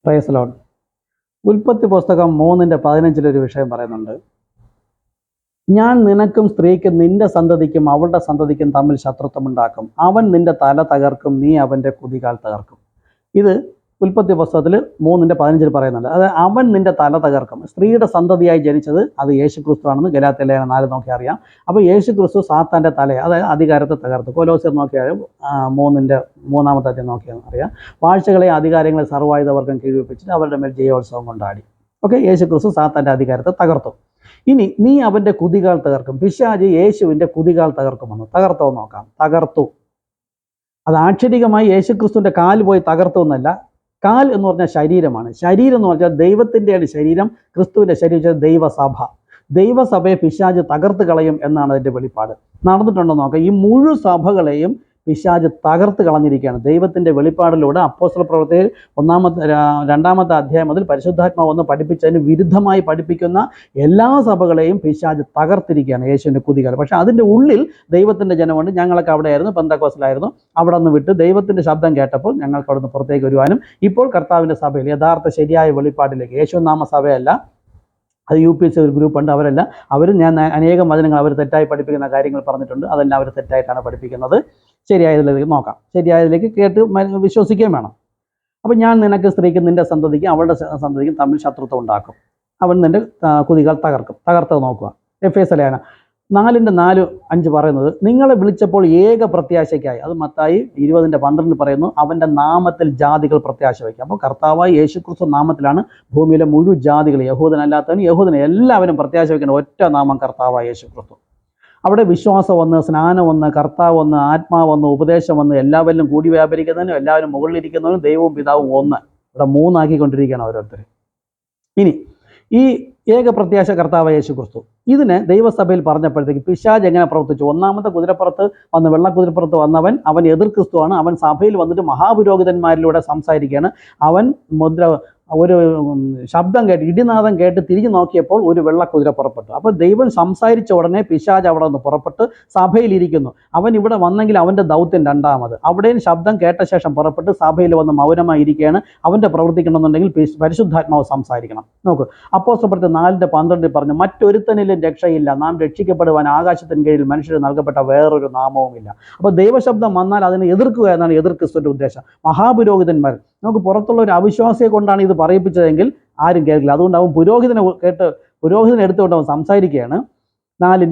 Praise Lord. ഉൽപ്പത്തി പുസ്തകം 3:15 ഒരു വിഷയം പറയുന്നുണ്ട്. ഞാൻ നിനക്കും സ്ത്രീക്കും നിന്റെ സന്തതിക്കും അവളുടെ സന്തതിക്കും തമ്മിൽ ശത്രുത്വമുണ്ടാക്കും. അവൻ നിന്റെ തല തകർക്കും, നീ അവൻ്റെ കുതികാൽ തകർക്കും. ഇത് ഉൽപ്പത്തി പുസ്തകത്തിൽ 3:15 പറയുന്നുണ്ട്. അത് അവൻ നിന്റെ തല തകർക്കും. സ്ത്രീയുടെ സന്തതിയായി ജനിച്ചത് അത് യേശുക്രിസ്തു ആണെന്ന് ഗലാത്യലേഖനം 4 നോക്കി അറിയാം. അപ്പോൾ യേശുക്രിസ്തു സാത്താൻ്റെ തലയെ, അതായത് അധികാരത്തെ തകർത്തു. കൊലോസ്യർ നോക്കിയാലും 3:3 അധ്യായം നോക്കിയാൽ അറിയാം. വാഴ്ചകളെ അധികാരങ്ങളെ സർവായുധവർഗം കീഴ്വെപ്പിച്ചിട്ട് അവരുടെ മേൽ ജയോത്സവം കൊണ്ടാടി. ഓക്കെ, യേശുക്രിസ്തു സാത്താൻ്റെ അധികാരത്തെ തകർത്തു. ഇനി നീ അവൻ്റെ കുതികാൽ തകർക്കും. പിശാച് യേശുവിൻ്റെ കുതികാൽ തകർക്കുമെന്ന്. തകർത്തോ നോക്കാം. തകർത്തു. അത് ആക്ഷരികമായി യേശുക്രിസ്തുവിൻ്റെ കാല് പോയി തകർത്തു എന്നല്ല. കാൽ എന്ന് പറഞ്ഞാൽ ശരീരമാണ്. ശരീരം എന്ന് പറഞ്ഞാൽ ദൈവത്തിൻ്റെയാണ് ശരീരം. ക്രിസ്തുവിൻ്റെ ശരീരം ദൈവസഭ. ദൈവസഭയെ പിശാച് തകർത്ത് കളയും എന്നാണ് അതിൻ്റെ വെളിപ്പാട്. നടന്നിട്ടുണ്ടോ നോക്കാം. ഈ മുഴുവൻ സഭകളെയും പിശാച് തകർത്ത് കളഞ്ഞിരിക്കുകയാണ്. ദൈവത്തിൻ്റെ വെളിപ്പാടിലൂടെ അപ്പോസ്തല പ്രവൃത്തിയിൽ 2-ാമത്തെ അധ്യായം മുതൽ പരിശുദ്ധാത്മാവ് വന്ന് പഠിപ്പിച്ചതിന് വിരുദ്ധമായി പഠിപ്പിക്കുന്ന എല്ലാ സഭകളെയും പിശാച് തകർത്തിരിക്കുകയാണ് യേശുവിൻ്റെ കുതികാൽ. പക്ഷേ അതിൻ്റെ ഉള്ളിൽ ദൈവത്തിൻ്റെ ജനമുണ്ട്. ഞങ്ങളൊക്കെ അവിടെയായിരുന്നു, പെന്തക്കോസ്തിലായിരുന്നു. അവിടെ നിന്ന് വിട്ട് ദൈവത്തിൻ്റെ ശബ്ദം കേട്ടപ്പോൾ ഞങ്ങൾക്ക് അവിടെ നിന്ന് പുറത്തേക്ക് വരുവാനും ഇപ്പോൾ കർത്താവിൻ്റെ സഭയിൽ യഥാർത്ഥ ശരിയായ വെളിപ്പാടിലേക്ക്, യേശുനാമ സഭയല്ല, അത് UPC ഒരു ഗ്രൂപ്പുണ്ട്, അവർ ഞാൻ അനേകം വചനങ്ങൾ അവർ തെറ്റായി പഠിപ്പിക്കുന്ന കാര്യങ്ങൾ പറഞ്ഞിട്ടുണ്ട്. അതെല്ലാം അവർ തെറ്റായിട്ടാണ് പഠിപ്പിക്കുന്നത്. ശരിയായതിലേക്ക് നോക്കാം. ശരിയായതിലേക്ക് കേട്ട് വിശ്വസിക്കുകയും വേണം. അപ്പം ഞാൻ നിനക്ക് സ്ത്രീക്കും നിന്റെ സന്തതിക്കും അവളുടെ സന്തതിക്കും തമ്മിൽ ശത്രുത്വം ഉണ്ടാക്കും. അവൻ നിന്റെ കുതികൾ തകർക്കും. തകർത്ത് നോക്കുക. എഫേസ്യ ലേഖനം 4:4-5 പറയുന്നത്, നിങ്ങളെ വിളിച്ചപ്പോൾ ഏക പ്രത്യാശയ്ക്കായി, അത് മത്തായി 20:12 പറയുന്നു, അവൻ്റെ നാമത്തിൽ ജാതികൾ പ്രത്യാശ വയ്ക്കുക. അപ്പോൾ കർത്താവായ യേശുക്രിസ്തു നാമത്തിലാണ് ഭൂമിയിലെ മുഴുവൻ ജാതികൾ, യഹൂദനല്ലാത്തവനും യഹൂദനും എല്ലാവരും പ്രത്യാശ വയ്ക്കേണ്ട ഒറ്റ നാമം കർത്താവായ യേശുക്രിസ്തു. അവിടെ വിശ്വാസം വന്ന്, സ്നാനം വന്ന്, കർത്താവ് വന്ന്, ആത്മാവ് വന്ന്, ഉപദേശം വന്ന്, എല്ലാവരിലും കൂടി വ്യാപരിക്കുന്നതിനും എല്ലാവരും മുകളിലിരിക്കുന്നതിനും ദൈവവും പിതാവും ഒന്ന്. ഇവിടെ 3 ആക്കിക്കൊണ്ടിരിക്കുകയാണ് ഓരോരുത്തർ. ഇനി ഈ ഏക പ്രത്യാശ കർത്താവ് യേശുക്രിസ്തു, ഇതിന് ദൈവസഭയിൽ പറഞ്ഞപ്പോഴത്തേക്ക് പിശാച് എങ്ങനെ പ്രവർത്തിച്ചു? 1-ാമത്തെ കുതിരപ്പുറത്ത് വന്ന്, വെള്ളക്കുതിരപ്പുറത്ത് വന്നവൻ, അവൻ എതിർ ക്രിസ്തുവാണ്. അവൻ സഭയിൽ വന്നിട്ട് മഹാപുരോഹിതന്മാരിലൂടെ സംസാരിക്കുകയാണ്. അവൻ ഒരു ശബ്ദം കേട്ട്, ഇടിനാദം കേട്ട് തിരിഞ്ഞു നോക്കിയപ്പോൾ ഒരു വെള്ളക്കുതിര പുറപ്പെട്ടു. അപ്പോൾ ദൈവം സംസാരിച്ച ഉടനെ പിശാച് അവിടെ നിന്ന് പുറപ്പെട്ട് സഭയിലിരിക്കുന്നു. അവൻ ഇവിടെ വന്നെങ്കിൽ അവൻ്റെ ദൗത്യം രണ്ടാമത്. അവിടെയും ശബ്ദം കേട്ട ശേഷം പുറപ്പെട്ട് സഭയിൽ വന്ന് മൗനമായി ഇരിക്കുകയാണ്. അവൻ്റെ പ്രവർത്തിക്കണമെന്നുണ്ടെങ്കിൽ പരിശുദ്ധാത്മാവ് സംസാരിക്കണം. നോക്കൂ, അപ്പോസ്തലപ്രവൃത്തി 4:12 പറഞ്ഞു, മറ്റൊരുത്തനിലും രക്ഷയില്ല, നാം രക്ഷിക്കപ്പെടുവാൻ ആകാശത്തിന് കീഴിൽ മനുഷ്യർ നൽകപ്പെട്ട വേറൊരു നാമവുമില്ല. അപ്പോൾ ദൈവശബ്ദം വന്നാൽ അതിനെ എതിർക്കുക എന്നാണ് എതിർ ക്രിസ്തുവിൻ്റെ ഉദ്ദേശം. മഹാപുരോഹിതന്മാർ, നമുക്ക് പുറത്തുള്ള ഒരു അവിശ്വാസിയെ കൊണ്ടാണ് ഇത് പറയിപ്പിച്ചതെങ്കിൽ ആരും കേൾക്കില്ല. അതുകൊണ്ട് അവൻ പുരോഹിതനെ എടുത്തുകൊണ്ട് അവൻ സംസാരിക്കുകയാണ്.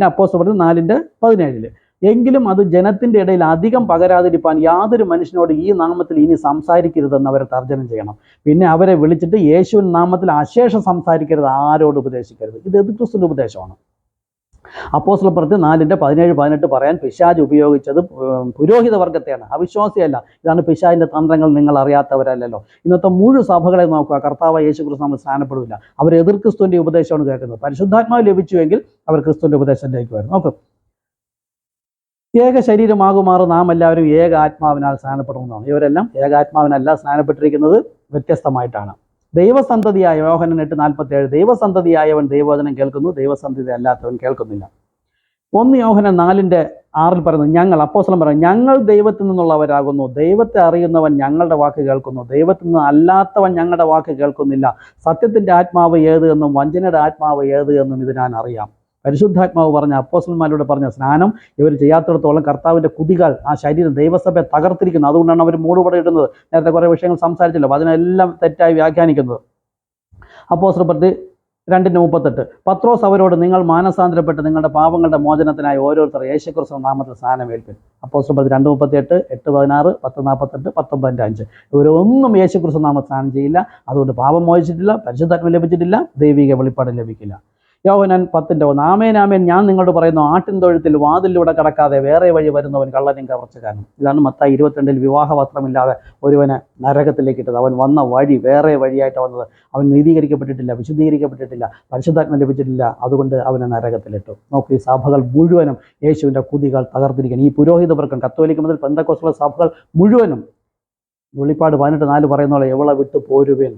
അപ്പോസ്തലപ്രവൃത്തി 4:17 എങ്കിലും അത് ജനത്തിൻ്റെ ഇടയിൽ അധികം പകരാതിരിപ്പാൻ യാതൊരു മനുഷ്യനോട് ഈ നാമത്തിൽ ഇനി സംസാരിക്കരുതെന്ന് അവരെ തർജ്ജനം ചെയ്യണം. പിന്നെ അവരെ വിളിച്ചിട്ട് യേശുവിൻ നാമത്തിൽ അശേഷം സംസാരിക്കരുത്, ആരോട് ഉപദേശിക്കരുത്. ഇത് ക്രിസ്തുവിൻ്റെ ഉപദേശമാണ്. അപ്പോസ്തലപ്രവൃത്തി 4:17-18 പറയാൻ പിശാച് ഉപയോഗിച്ചത് പുരോഹിത വർഗത്തെയാണ്, അവിശ്വാസിയല്ല. ഇതാണ് പിശാചിൻ്റെ തന്ത്രങ്ങൾ നിങ്ങൾ അറിയാത്തവരല്ലല്ലോ. ഇന്നത്തെ മുഴുവൻ സഭകളെ നോക്കുക, കർത്താവ് യേശുക്രിസ്തു നമ്മൾ സ്ഥാനപ്പെടില്ല. അവർ എതിർ ക്രിസ്തുവിൻ്റെ ഉപദേശമാണ് കേൾക്കുന്നത്. പരിശുദ്ധാത്മാവ് ലഭിച്ചുവെങ്കിൽ അവർ ക്രിസ്തുവിൻ്റെ ഉപദേശത്തിലേക്ക് വരും. നോക്കും, ഏക ശരീരമാകുമാറ് നാം എല്ലാവരും ഏക ആത്മാവിനാൽ സ്നാനപ്പെടുന്നതാണ്. ഇവരെല്ലാം ഏകാത്മാവിനല്ല സ്നാനപ്പെട്ടിരിക്കുന്നത്, വ്യത്യസ്തമായിട്ടാണ്. ദൈവസന്തതിയായ യോഹന്നാൻ 8:47 ദൈവസന്തതിയായവൻ ദൈവവചനം കേൾക്കുന്നു, ദൈവസന്തതി അല്ലാത്തവൻ കേൾക്കുന്നില്ല. 1 യോഹന്നാൻ 4:6 പറയുന്നത്, അപ്പോസ്തലൻ പറയുന്നത്, ഞങ്ങൾ ദൈവത്തിൽ നിന്നുള്ളവരാകുന്നു, ദൈവത്തെ അറിയുന്നവൻ ഞങ്ങളുടെ വാക്ക് കേൾക്കുന്നു, ദൈവത്തിൽ നിന്ന് അല്ലാത്തവൻ ഞങ്ങളുടെ വാക്ക് കേൾക്കുന്നില്ല. സത്യത്തിൻ്റെ ആത്മാവ് ഏത് എന്നും വഞ്ചനയുടെ ആത്മാവ് ഏത് എന്നും ഇത് ഞാൻ അറിയാം. പരിശുദ്ധാത്മാവ് പറഞ്ഞ, അപ്പോസ്തലന്മാരോട് പറഞ്ഞ സ്നാനം ഇവർ ചെയ്യാത്തിടത്തോളം കർത്താവിൻ്റെ കുതികാൽ, ആ ശരീരം ദൈവസഭയെ തകർത്തിരിക്കുന്നു. അതുകൊണ്ടാണ് അവർ മൂടുപടം ഇടുന്നത്. നേരത്തെ കുറേ വിഷയങ്ങൾ സംസാരിച്ചല്ലോ, അതിനെല്ലാം തെറ്റായി വ്യാഖ്യാനിക്കുന്നത്. അപ്പോസ്തലപ്രവൃത്തി 2:38 പത്രോസ് അവരോട്, നിങ്ങൾ മാനസാന്തരപ്പെട്ട് നിങ്ങളുടെ പാപങ്ങളുടെ മോചനത്തിനായി ഓരോരുത്തർ യേശുക്രിസ്തു നാമത്തിൽ സ്നാനമേൽപ്പിൻ. അപ്പോസ്തലപ്രവൃത്തി 2:38, 8:16, 10:48, 19:5 ഇവരൊന്നും യേശുക്രിസ്തു നാമത്തിൽ സ്നാനം ചെയ്യില്ല. അതുകൊണ്ട് പാപം മോചിച്ചിട്ടില്ല, പരിശുദ്ധാത്മ ലഭിച്ചിട്ടില്ല, ദൈവിക വെളിപ്പാട് ലഭിക്കില്ല. യോഹന്നാൻ 10:1 ആമേൻ ആമേൻ ഞാൻ നിങ്ങളോട് പറയുന്നു, ആട്ടിൻ തൊഴുത്തിൽ വാതിലൂടെ കടക്കാതെ വേറെ വഴി വരുന്നവൻ കള്ളനും കവർച്ചക്കാരനും. ഇതാണ് മത്തായി 22 വിവാഹ വസ്ത്രമില്ലാതെ ഒരുവന് നരകത്തിലേക്ക് ഇട്ടത്. അവൻ വന്ന വഴി വേറെ വഴിയായിട്ട് വന്നത്. അവൻ നീതീകരിക്കപ്പെട്ടിട്ടില്ല, വിശുദ്ധീകരിക്കപ്പെട്ടിട്ടില്ല, പരിശുദ്ധാത്മ ലഭിച്ചിട്ടില്ല. അതുകൊണ്ട് അവനെ നരകത്തിലിട്ടു. നോക്കൂ, ഈ സഭകൾ മുഴുവനും യേശുവിൻ്റെ കുതികൾ തകർത്തിരിക്കുകയാണ്. ഈ പുരോഹിതവർഗം, കത്തോലിക്ക മുതൽ പെന്തക്കോസ്തുള്ള സഭകൾ മുഴുവനും വെളിപ്പാട് 18:4 പറയുന്ന പോലെ എവളെ വിട്ട് പോരുവേൻ,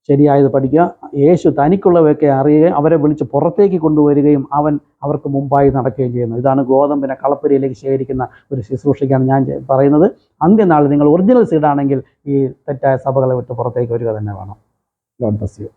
ശരിയായത് പഠിക്കുക. യേശു തനിക്കുള്ളവയൊക്കെ അറിയുകയും അവരെ വിളിച്ച് പുറത്തേക്ക് കൊണ്ടുവരികയും അവൻ അവർക്ക് മുമ്പായി നടക്കുകയും ചെയ്യുന്നു. ഇതാണ് ഗോതമ്പിനെ കളപ്പുരയിലേക്ക് ശേഖരിക്കുന്ന ഒരു ശുശ്രൂഷയ്ക്കാണ് ഞാൻ പറയുന്നത്. അന്ത്യനാൾ നിങ്ങൾ ഒറിജിനൽ സീഡാണെങ്കിൽ ഈ തെറ്റായ സഭകളെ വിട്ട് പുറത്തേക്ക് വരിക തന്നെ വേണം. God bless you.